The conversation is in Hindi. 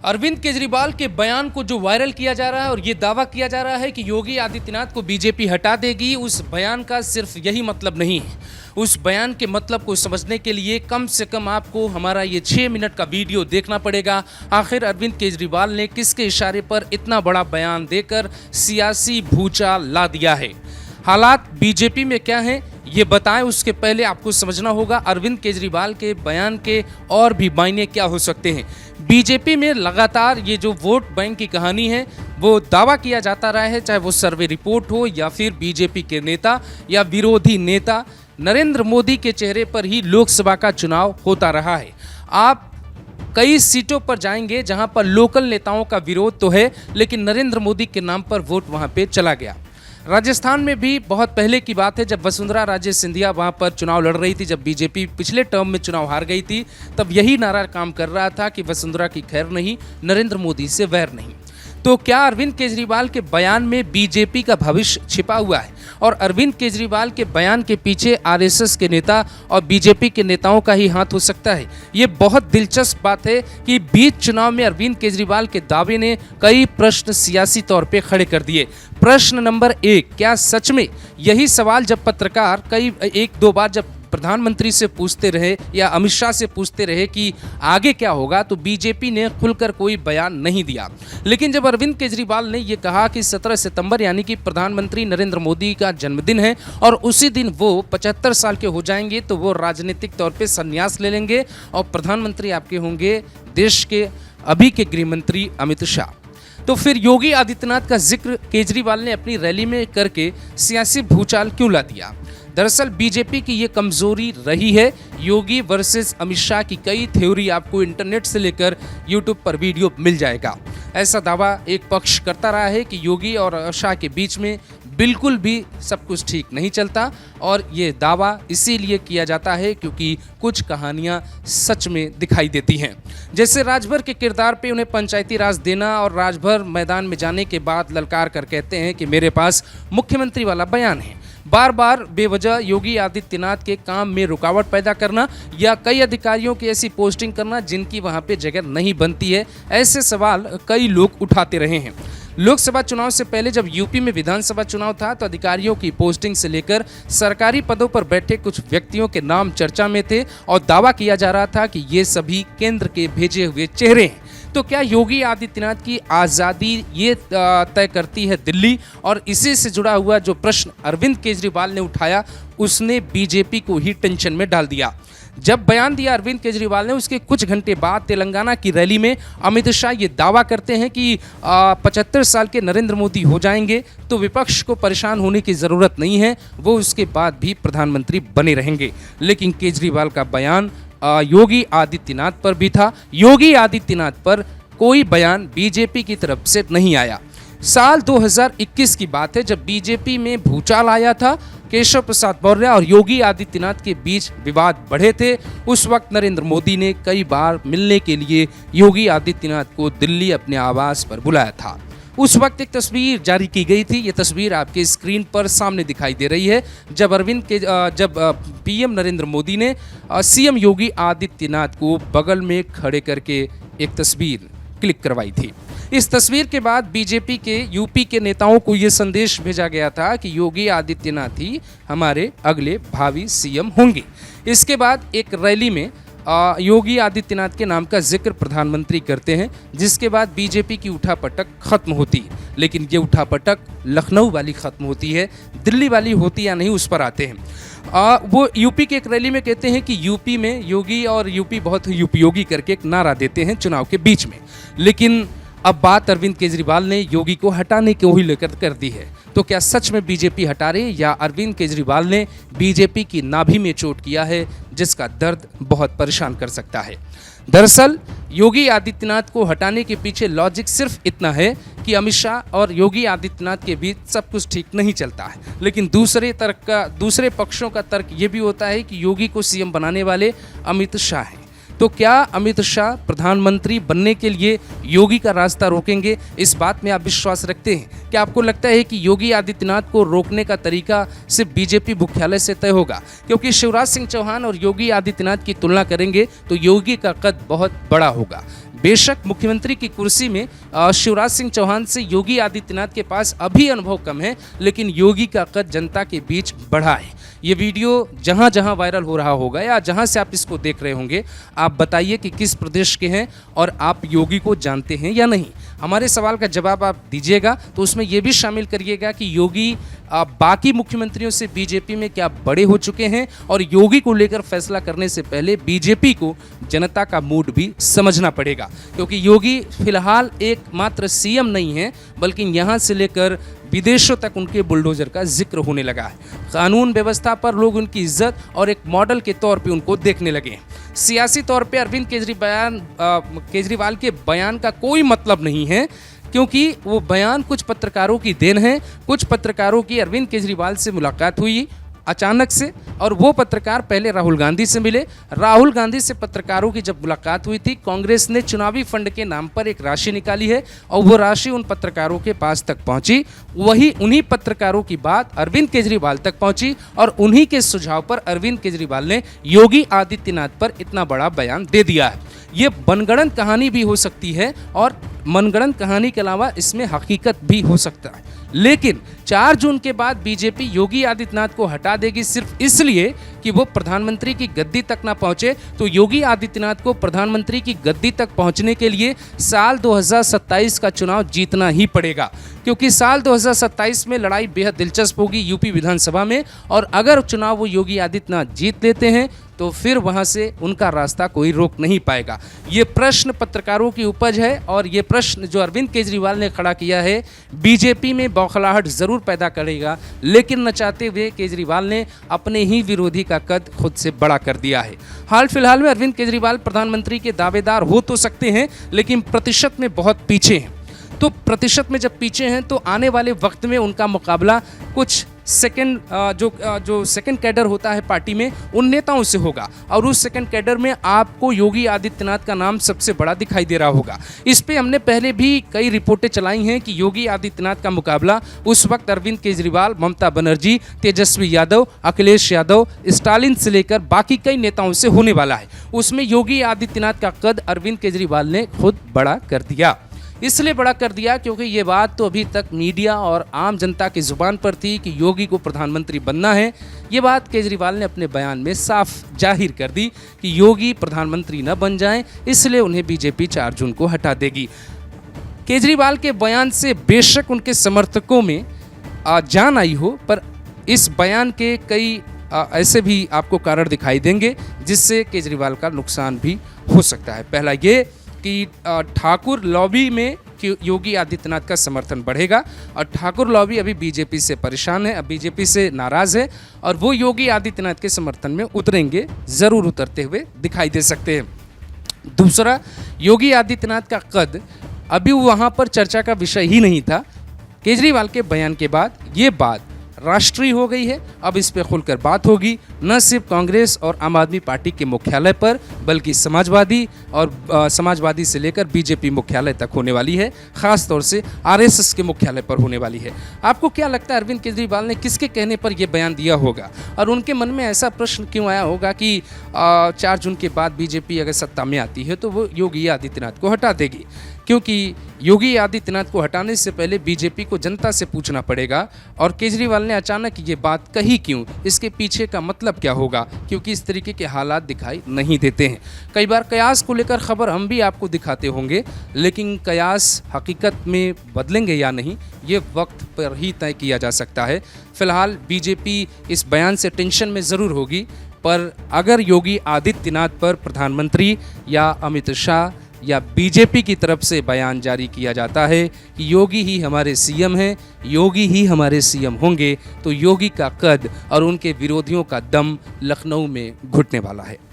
अरविंद केजरीवाल के बयान को जो वायरल किया जा रहा है और ये दावा किया जा रहा है कि योगी आदित्यनाथ को बीजेपी हटा देगी, उस बयान का सिर्फ यही मतलब नहीं है। उस बयान के मतलब को समझने के लिए कम से कम आपको हमारा ये 6 मिनट का वीडियो देखना पड़ेगा। आखिर अरविंद केजरीवाल ने किसके इशारे पर इतना बड़ा बयान देकर सियासी भूचाल ला दिया है। हालात बीजेपी में क्या हैं ये बताएं, उसके पहले आपको समझना होगा अरविंद केजरीवाल के बयान के और भी मायने क्या हो सकते हैं। बीजेपी में लगातार ये जो वोट बैंक की कहानी है वो दावा किया जाता रहा है, चाहे वो सर्वे रिपोर्ट हो या फिर बीजेपी के नेता या विरोधी नेता, नरेंद्र मोदी के चेहरे पर ही लोकसभा का चुनाव होता रहा है। आप कई सीटों पर जाएंगे जहां पर लोकल नेताओं का विरोध तो है, लेकिन नरेंद्र मोदी के नाम पर वोट वहां पे चला गया। राजस्थान में भी बहुत पहले की बात है, जब वसुंधरा राजे सिंधिया वहां पर चुनाव लड़ रही थी, जब बीजेपी पिछले टर्म में चुनाव हार गई थी, तब यही नारा काम कर रहा था कि वसुंधरा की खैर नहीं, नरेंद्र मोदी से वैर नहीं। तो क्या अरविंद केजरीवाल के बयान में बीजेपी का भविष्य छिपा हुआ है और अरविंद केजरीवाल के बयान के पीछे आरएसएस के नेता और बीजेपी के नेताओं का ही हाथ हो सकता है? ये बहुत दिलचस्प बात है कि बीच चुनाव में अरविंद केजरीवाल के दावे ने कई प्रश्न सियासी तौर पे खड़े कर दिए। प्रश्न नंबर 1, क्या सच में यही सवाल जब पत्रकार कई 1-2 बार जब प्रधानमंत्री से पूछते रहे या अमित शाह से पूछते रहे कि आगे क्या होगा, तो बीजेपी ने खुलकर कोई बयान नहीं दिया। लेकिन जब अरविंद केजरीवाल ने ये कहा कि 17 सितंबर यानी कि प्रधानमंत्री नरेंद्र मोदी का जन्मदिन है और उसी दिन वो 75 साल के हो जाएंगे, तो वो राजनीतिक तौर पे संन्यास ले लेंगे और प्रधानमंत्री आपके होंगे देश के अभी के गृहमंत्री अमित शाह। तो फिर योगी आदित्यनाथ का जिक्र केजरीवाल ने अपनी रैली में करके सियासी भूचाल क्यों ला दिया? दरअसल बीजेपी की ये कमजोरी रही है। योगी वर्सेस अमित शाह की कई थ्योरी आपको इंटरनेट से लेकर यूट्यूब पर वीडियो मिल जाएगा। ऐसा दावा एक पक्ष करता रहा है कि योगी और शाह के बीच में बिल्कुल भी सब कुछ ठीक नहीं चलता, और ये दावा इसीलिए किया जाता है क्योंकि कुछ कहानियां सच में दिखाई देती हैं। जैसे राजभर के किरदार पे उन्हें पंचायती राज देना और राजभर मैदान में जाने के बाद ललकार कर कहते हैं कि मेरे पास मुख्यमंत्री वाला बयान है। बार बार बेवजह योगी आदित्यनाथ के काम में रुकावट पैदा करना या कई अधिकारियों की ऐसी पोस्टिंग करना जिनकी वहां पे जगह नहीं बनती है, ऐसे सवाल कई लोग उठाते रहे हैं। लोकसभा चुनाव से पहले जब यूपी में विधानसभा चुनाव था, तो अधिकारियों की पोस्टिंग से लेकर सरकारी पदों पर बैठे कुछ व्यक्तियों के नाम चर्चा में थे और दावा किया जा रहा था कि ये सभी केंद्र के भेजे हुए चेहरे हैं। तो क्या योगी आदित्यनाथ की आज़ादी ये तय करती है दिल्ली? और इसी से जुड़ा हुआ जो प्रश्न अरविंद केजरीवाल ने उठाया, उसने बीजेपी को ही टेंशन में डाल दिया। जब बयान दिया अरविंद केजरीवाल ने, उसके कुछ घंटे बाद तेलंगाना की रैली में अमित शाह ये दावा करते हैं कि 75 साल के नरेंद्र मोदी हो जाएंगे तो विपक्ष को परेशान होने की ज़रूरत नहीं है, वो उसके बाद भी प्रधानमंत्री बने रहेंगे। लेकिन केजरीवाल का बयान योगी आदित्यनाथ पर भी था। योगी आदित्यनाथ पर कोई बयान बीजेपी की तरफ से नहीं आया। साल 2021 की बात है, जब बीजेपी में भूचाल आया था। केशव प्रसाद मौर्य और योगी आदित्यनाथ के बीच विवाद बढ़े थे। उस वक्त नरेंद्र मोदी ने कई बार मिलने के लिए योगी आदित्यनाथ को दिल्ली अपने आवास पर बुलाया था। उस वक्त एक तस्वीर जारी की गई थी, ये तस्वीर आपके स्क्रीन पर सामने दिखाई दे रही है, जब पीएम नरेंद्र मोदी ने सीएम योगी आदित्यनाथ को बगल में खड़े करके एक तस्वीर क्लिक करवाई थी। इस तस्वीर के बाद बीजेपी के यूपी के नेताओं को ये संदेश भेजा गया था कि योगी आदित्यनाथ ही हमारे अगले भावी सीएम होंगे। इसके बाद एक रैली में योगी आदित्यनाथ के नाम का जिक्र प्रधानमंत्री करते हैं, जिसके बाद बीजेपी की उठापटक खत्म होती है। लेकिन ये उठापटक लखनऊ वाली खत्म होती है, दिल्ली वाली होती या नहीं उस पर आते हैं। वो यूपी के एक रैली में कहते हैं कि यूपी में योगी और यूपी बहुत उपयोगी करके एक नारा देते हैं चुनाव के बीच में। लेकिन अब बात अरविंद केजरीवाल ने योगी को हटाने को ही लेकर कर दी है। तो क्या सच में बीजेपी हटा रही, या अरविंद केजरीवाल ने बीजेपी की नाभि में चोट किया है जिसका दर्द बहुत परेशान कर सकता है? दरअसल योगी आदित्यनाथ को हटाने के पीछे लॉजिक सिर्फ इतना है कि अमित शाह और योगी आदित्यनाथ के बीच सब कुछ ठीक नहीं चलता है। लेकिन दूसरे पक्षों का तर्क ये भी होता है कि योगी को सीएम बनाने वाले अमित शाह हैं। तो क्या अमित शाह प्रधानमंत्री बनने के लिए योगी का रास्ता रोकेंगे? इस बात में आप विश्वास रखते हैं? क्या आपको लगता है कि योगी आदित्यनाथ को रोकने का तरीका सिर्फ बीजेपी मुख्यालय से तय होगा? क्योंकि शिवराज सिंह चौहान और योगी आदित्यनाथ की तुलना करेंगे तो योगी का कद बहुत बड़ा होगा। बेशक मुख्यमंत्री की कुर्सी में शिवराज सिंह चौहान से योगी आदित्यनाथ के पास अभी अनुभव कम है, लेकिन योगी का कद जनता के बीच बढ़ा है। ये वीडियो जहाँ जहाँ वायरल हो रहा होगा या जहाँ से आप इसको देख रहे होंगे, आप बताइए कि किस प्रदेश के हैं और आप योगी को जानते हैं या नहीं। हमारे सवाल का जवाब आप दीजिएगा तो उसमें यह भी शामिल करिएगा कि योगी बाकी मुख्यमंत्रियों से बीजेपी में क्या बड़े हो चुके हैं, और योगी को लेकर फैसला करने से पहले बीजेपी को जनता का मूड भी समझना पड़ेगा, क्योंकि योगी फिलहाल एकमात्र सीएम नहीं है, बल्कि यहाँ से लेकर विदेशों तक उनके बुलडोजर का जिक्र होने लगा है। कानून व्यवस्था पर लोग उनकी इज्जत और एक मॉडल के तौर पे उनको देखने लगे हैं। सियासी तौर पे अरविंद केजरीवाल के बयान का कोई मतलब नहीं है, क्योंकि वो बयान कुछ पत्रकारों की देन है। कुछ पत्रकारों की अरविंद केजरीवाल से मुलाकात हुई अचानक से, और वो पत्रकार पहले राहुल गांधी से मिले। राहुल गांधी से पत्रकारों की जब मुलाकात हुई थी, कांग्रेस ने चुनावी फंड के नाम पर एक राशि निकाली है और वो राशि उन पत्रकारों के पास तक पहुंची। वही उन्हीं पत्रकारों की बात अरविंद केजरीवाल तक पहुंची और उन्हीं के सुझाव पर अरविंद केजरीवाल ने योगी आदित्यनाथ पर इतना बड़ा बयान दे दिया है। ये मनगढ़ंत कहानी भी हो सकती है और मनगढ़ंत कहानी के अलावा इसमें हकीकत भी हो सकता है, लेकिन 4 जून के बाद बीजेपी योगी आदित्यनाथ को हटा देगी सिर्फ इसलिए कि वो प्रधानमंत्री की गद्दी तक ना पहुंचे। तो योगी आदित्यनाथ को प्रधानमंत्री की गद्दी तक पहुंचने के लिए साल 2027 का चुनाव जीतना ही पड़ेगा, क्योंकि साल 2027 में लड़ाई बेहद दिलचस्प होगी यूपी विधानसभा में, और अगर चुनाव वो योगी आदित्यनाथ जीत लेते हैं तो फिर वहां से उनका रास्ता कोई रोक नहीं पाएगा। ये प्रश्न पत्रकारों की उपज है, और ये प्रश्न जो अरविंद केजरीवाल ने खड़ा किया है बीजेपी में बौखलाहट जरूर पैदा करेगा, लेकिन न चाहते हुए केजरीवाल ने अपने ही विरोधी का कद खुद से बड़ा कर दिया है। हाल फिलहाल में अरविंद केजरीवाल प्रधानमंत्री के दावेदार हो तो सकते हैं, लेकिन प्रतिशत में बहुत पीछे हैं। तो प्रतिशत में जब पीछे हैं तो आने वाले वक्त में उनका मुकाबला कुछ जो सेकंड कैडर होता है पार्टी में, उन नेताओं से होगा, और उस सेकंड कैडर में आपको योगी आदित्यनाथ का नाम सबसे बड़ा दिखाई दे रहा होगा। इस पे हमने पहले भी कई रिपोर्टें चलाई हैं कि योगी आदित्यनाथ का मुकाबला उस वक्त अरविंद केजरीवाल, ममता बनर्जी, तेजस्वी यादव, अखिलेश यादव, स्टालिन से लेकर बाकी कई नेताओं से होने वाला है। उसमें योगी आदित्यनाथ का कद अरविंद केजरीवाल ने खुद बड़ा कर दिया। इसलिए बड़ा कर दिया क्योंकि ये बात तो अभी तक मीडिया और आम जनता की जुबान पर थी कि योगी को प्रधानमंत्री बनना है। ये बात केजरीवाल ने अपने बयान में साफ जाहिर कर दी कि योगी प्रधानमंत्री न बन जाएं, इसलिए उन्हें बीजेपी 4 जून को हटा देगी। केजरीवाल के बयान से बेशक उनके समर्थकों में जान आई हो, पर इस बयान के कई ऐसे भी आपको कारण दिखाई देंगे जिससे केजरीवाल का नुकसान भी हो सकता है। पहला ये कि ठाकुर लॉबी में योगी आदित्यनाथ का समर्थन बढ़ेगा, और ठाकुर लॉबी अभी बीजेपी से परेशान है, अब बीजेपी से नाराज़ है, और वो योगी आदित्यनाथ के समर्थन में उतरेंगे, ज़रूर उतरते हुए दिखाई दे सकते हैं। दूसरा, योगी आदित्यनाथ का कद अभी वहाँ पर चर्चा का विषय ही नहीं था। केजरीवाल के बयान के बाद ये बात राष्ट्रीय हो गई है। अब इस पे खुलकर बात होगी, न सिर्फ कांग्रेस और आम आदमी पार्टी के मुख्यालय पर, बल्कि समाजवादी से लेकर बीजेपी मुख्यालय तक होने वाली है, खास तौर से आरएसएस के मुख्यालय पर होने वाली है। आपको क्या लगता है अरविंद केजरीवाल ने किसके कहने पर यह बयान दिया होगा, और उनके मन में ऐसा प्रश्न क्यों आया होगा कि 4 जून के बाद बीजेपी अगर सत्ता में आती है तो वो योगी आदित्यनाथ को हटा देगी? क्योंकि योगी आदित्यनाथ को हटाने से पहले बीजेपी को जनता से पूछना पड़ेगा, और केजरीवाल ने अचानक ये बात कही क्यों, इसके पीछे का मतलब क्या होगा, क्योंकि इस तरीके के हालात दिखाई नहीं देते हैं। कई बार कयास को लेकर खबर हम भी आपको दिखाते होंगे, लेकिन कयास हकीकत में बदलेंगे या नहीं, ये वक्त पर ही तय किया जा सकता है। फिलहाल बीजेपी इस बयान से टेंशन में ज़रूर होगी, पर अगर योगी आदित्यनाथ पर प्रधानमंत्री या अमित शाह या बीजेपी की तरफ से बयान जारी किया जाता है कि योगी ही हमारे सीएम हैं, योगी ही हमारे सीएम होंगे, तो योगी का कद और उनके विरोधियों का दम लखनऊ में घुटने वाला है।